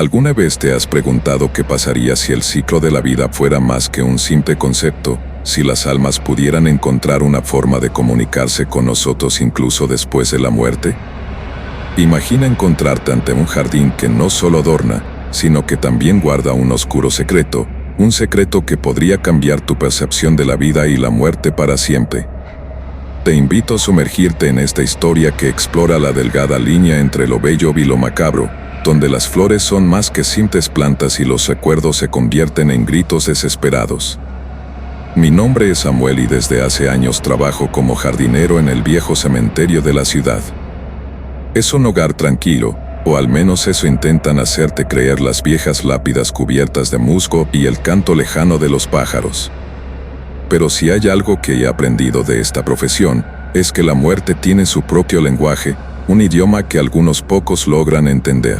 ¿Alguna vez te has preguntado qué pasaría si el ciclo de la vida fuera más que un simple concepto, si las almas pudieran encontrar una forma de comunicarse con nosotros incluso después de la muerte? Imagina encontrarte ante un jardín que no solo adorna, sino que también guarda un oscuro secreto, un secreto que podría cambiar tu percepción de la vida y la muerte para siempre. Te invito a sumergirte en esta historia que explora la delgada línea entre lo bello y lo macabro, donde las flores son más que simples plantas y los recuerdos se convierten en gritos desesperados. Mi nombre es Samuel y desde hace años trabajo como jardinero en el viejo cementerio de la ciudad. Es un hogar tranquilo, o al menos eso intentan hacerte creer las viejas lápidas cubiertas de musgo y el canto lejano de los pájaros. Pero si hay algo que he aprendido de esta profesión, es que la muerte tiene su propio lenguaje, un idioma que algunos pocos logran entender.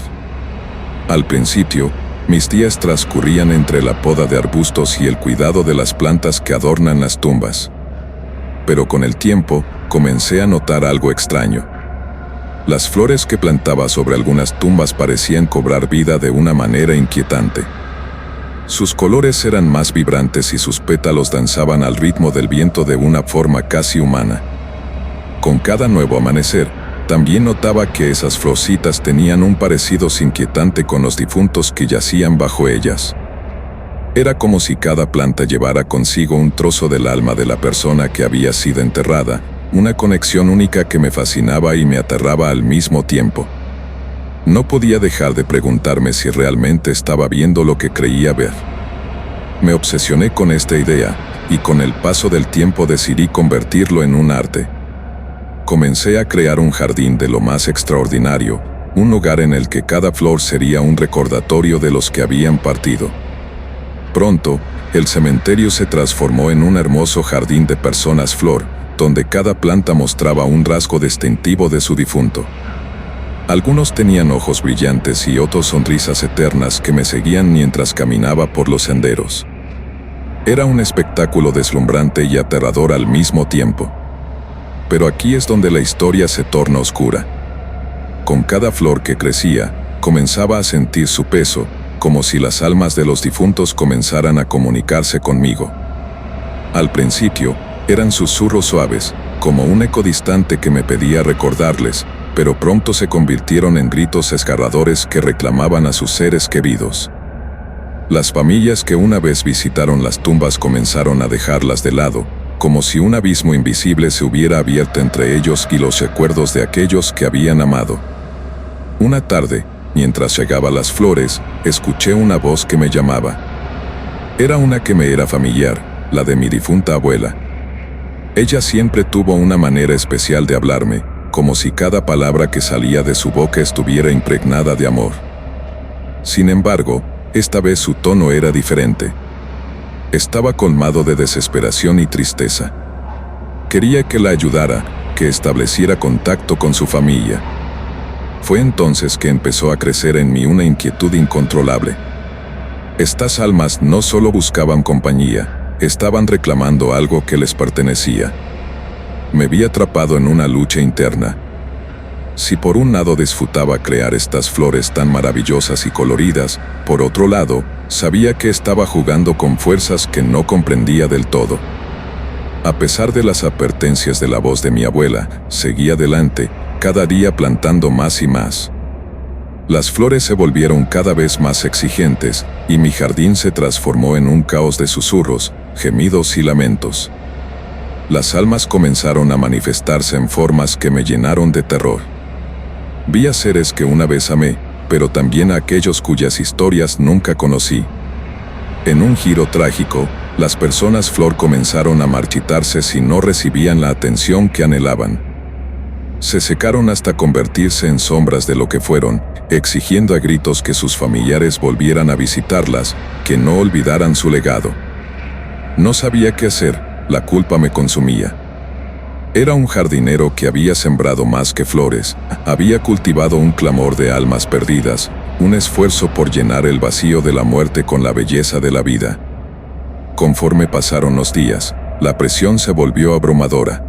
Al principio, mis días transcurrían entre la poda de arbustos y el cuidado de las plantas que adornan las tumbas. Pero con el tiempo, comencé a notar algo extraño. Las flores que plantaba sobre algunas tumbas parecían cobrar vida de una manera inquietante. Sus colores eran más vibrantes y sus pétalos danzaban al ritmo del viento de una forma casi humana. Con cada nuevo amanecer, también notaba que esas florcitas tenían un parecido inquietante con los difuntos que yacían bajo ellas. Era como si cada planta llevara consigo un trozo del alma de la persona que había sido enterrada, una conexión única que me fascinaba y me aterraba al mismo tiempo. No podía dejar de preguntarme si realmente estaba viendo lo que creía ver. Me obsesioné con esta idea, y con el paso del tiempo decidí convertirlo en un arte. Comencé a crear un jardín de lo más extraordinario, un lugar en el que cada flor sería un recordatorio de los que habían partido. Pronto, el cementerio se transformó en un hermoso jardín de personas flor, donde cada planta mostraba un rasgo distintivo de su difunto. Algunos tenían ojos brillantes y otros sonrisas eternas que me seguían mientras caminaba por los senderos. Era un espectáculo deslumbrante y aterrador al mismo tiempo. Pero aquí es donde la historia se torna oscura. Con cada flor que crecía, comenzaba a sentir su peso, como si las almas de los difuntos comenzaran a comunicarse conmigo. Al principio, eran susurros suaves, como un eco distante que me pedía recordarles, pero pronto se convirtieron en gritos desgarradores que reclamaban a sus seres queridos. Las familias que una vez visitaron las tumbas comenzaron a dejarlas de lado, como si un abismo invisible se hubiera abierto entre ellos y los recuerdos de aquellos que habían amado. Una tarde, mientras llegaban las flores, escuché una voz que me llamaba. Era una que me era familiar, la de mi difunta abuela. Ella siempre tuvo una manera especial de hablarme, como si cada palabra que salía de su boca estuviera impregnada de amor. Sin embargo, esta vez su tono era diferente. Estaba colmado de desesperación y tristeza. Quería que la ayudara, que estableciera contacto con su familia. Fue entonces que empezó a crecer en mí una inquietud incontrolable. Estas almas no solo buscaban compañía, estaban reclamando algo que les pertenecía. Me vi atrapado en una lucha interna. Si por un lado disfrutaba crear estas flores tan maravillosas y coloridas, por otro lado, sabía que estaba jugando con fuerzas que no comprendía del todo. A pesar de las advertencias de la voz de mi abuela, seguí adelante, cada día plantando más y más. Las flores se volvieron cada vez más exigentes, y mi jardín se transformó en un caos de susurros, gemidos y lamentos. Las almas comenzaron a manifestarse en formas que me llenaron de terror. Vi a seres que una vez amé, pero también a aquellos cuyas historias nunca conocí. En un giro trágico, las personas flor comenzaron a marchitarse si no recibían la atención que anhelaban. Se secaron hasta convertirse en sombras de lo que fueron, exigiendo a gritos que sus familiares volvieran a visitarlas, que no olvidaran su legado. No sabía qué hacer, la culpa me consumía. Era un jardinero que había sembrado más que flores, había cultivado un clamor de almas perdidas, un esfuerzo por llenar el vacío de la muerte con la belleza de la vida. Conforme pasaron los días, la presión se volvió abrumadora.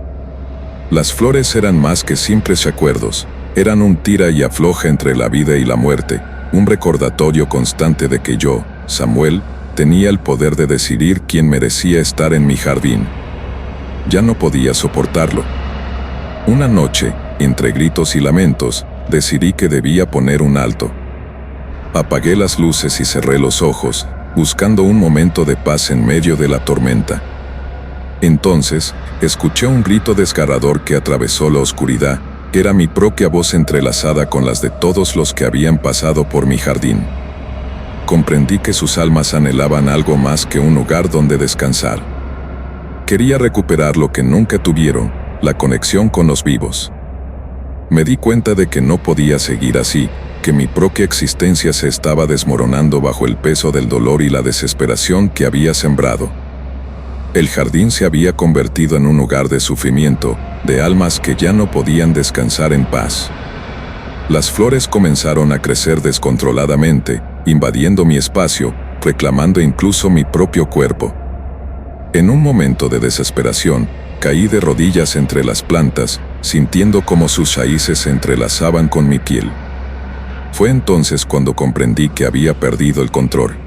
Las flores eran más que simples recuerdos, eran un tira y afloja entre la vida y la muerte, un recordatorio constante de que yo, Samuel, tenía el poder de decidir quién merecía estar en mi jardín. Ya no podía soportarlo. Una noche, entre gritos y lamentos, decidí que debía poner un alto. Apagué las luces y cerré los ojos, buscando un momento de paz en medio de la tormenta. Entonces, escuché un grito desgarrador que atravesó la oscuridad. Era mi propia voz entrelazada con las de todos los que habían pasado por mi jardín. Comprendí que sus almas anhelaban algo más que un lugar donde descansar. Quería recuperar lo que nunca tuvieron, la conexión con los vivos. Me di cuenta de que no podía seguir así, que mi propia existencia se estaba desmoronando bajo el peso del dolor y la desesperación que había sembrado. El jardín se había convertido en un lugar de sufrimiento, de almas que ya no podían descansar en paz. Las flores comenzaron a crecer descontroladamente, invadiendo mi espacio, reclamando incluso mi propio cuerpo. En un momento de desesperación, caí de rodillas entre las plantas, sintiendo cómo sus raíces se entrelazaban con mi piel. Fue entonces cuando comprendí que había perdido el control.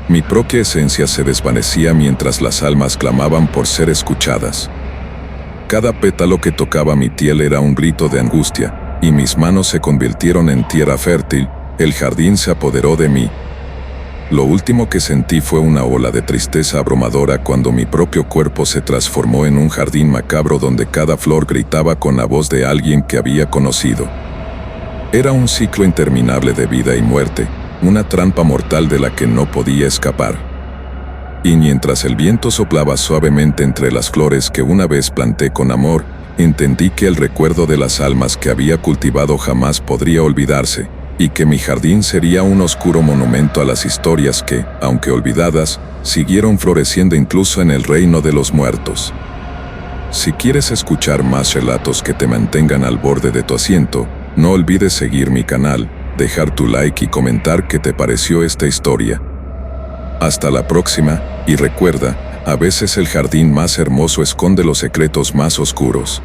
Mi propia esencia se desvanecía mientras las almas clamaban por ser escuchadas. Cada pétalo que tocaba mi piel era un grito de angustia, y mis manos se convirtieron en tierra fértil. El jardín se apoderó de mí. Lo último que sentí fue una ola de tristeza abrumadora cuando mi propio cuerpo se transformó en un jardín macabro donde cada flor gritaba con la voz de alguien que había conocido. Era un ciclo interminable de vida y muerte, una trampa mortal de la que no podía escapar. Y mientras el viento soplaba suavemente entre las flores que una vez planté con amor, entendí que el recuerdo de las almas que había cultivado jamás podría olvidarse, y que mi jardín sería un oscuro monumento a las historias que, aunque olvidadas, siguieron floreciendo incluso en el reino de los muertos. Si quieres escuchar más relatos que te mantengan al borde de tu asiento, no olvides seguir mi canal, dejar tu like y comentar qué te pareció esta historia. Hasta la próxima, y recuerda, a veces el jardín más hermoso esconde los secretos más oscuros.